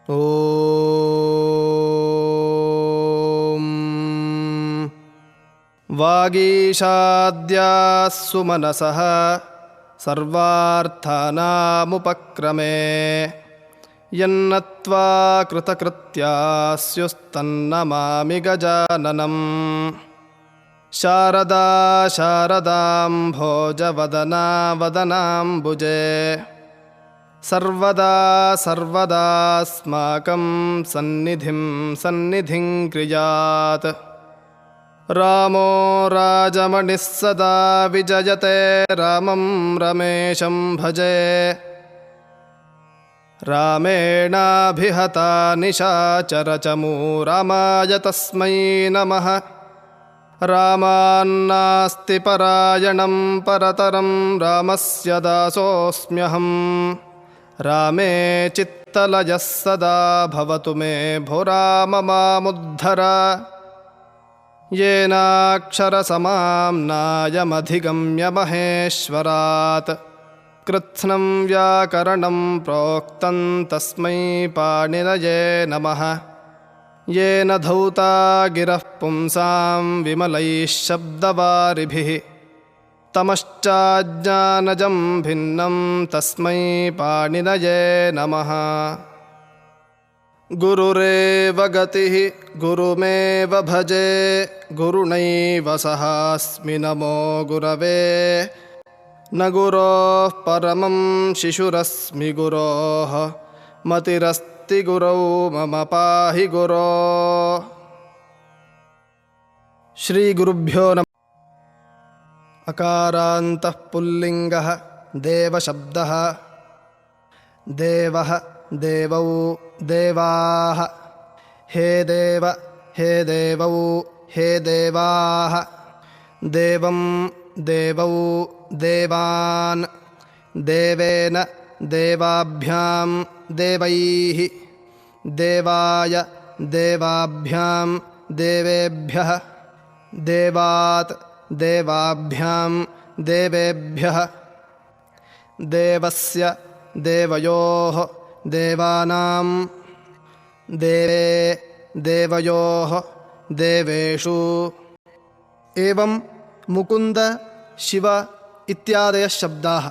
ॐ वागीशाद्याः सुमनसः सर्वार्थानामुपक्रमे यन्नत्वा कृतकृत्यास्युस्तन्नमामि गजाननम्। शारदा शारदाम्भोजवदना वदनाम्बुजे सर्वदा सर्वदास्माकं सन्निधिं सन्निधिं क्रियात्। रामो राजमणिः सदा विजयते रामं रमेशं भजे। रामेणाभिहता निशाचरचमू रामाय तस्मै नमः। रामान्नास्ति परायणं परतरं रामस्य दासोऽस्म्यहम्। रामे चित्तलयः सदा भवतु मे भो राम मामुद्धर। येनाक्षरसमाम्नायमधिगम्य महेश्वरात् कृत्स्नं व्याकरणं प्रोक्तं तस्मै पाणिनये नमः। येन धौता गिरः पुंसां विमलैः शब्दवारिभिः तमश्चाज्ञानजं भिन्नं तस्मै पाणिनये नमः। गुरुरेव गतिः गुरुमेव भजे गुरुणैव सहास्मि नमो गुरवे। न गुरोः परमं शिशुरस्मि गुरोः मतिरस्ति गुरौ मम पाहि गुरो। श्रीगुरुभ्यो नमः। अकारान्तः पुल्लिङ्गः देवशब्दः। देवः देवौ देवाः। हे देव हे देवौ हे देवाः। देवं देवौ देवान्। देवेन देवाभ्यां देवैः। देवाय देवाभ्यां देवेभ्यः। देवात् देवाभ्यां देवेभ्यः। देवस्य देवयोः देवानां। देवे देवयोः देवेषु। एवं मुकुन्द शिव इत्यादयः शब्दाः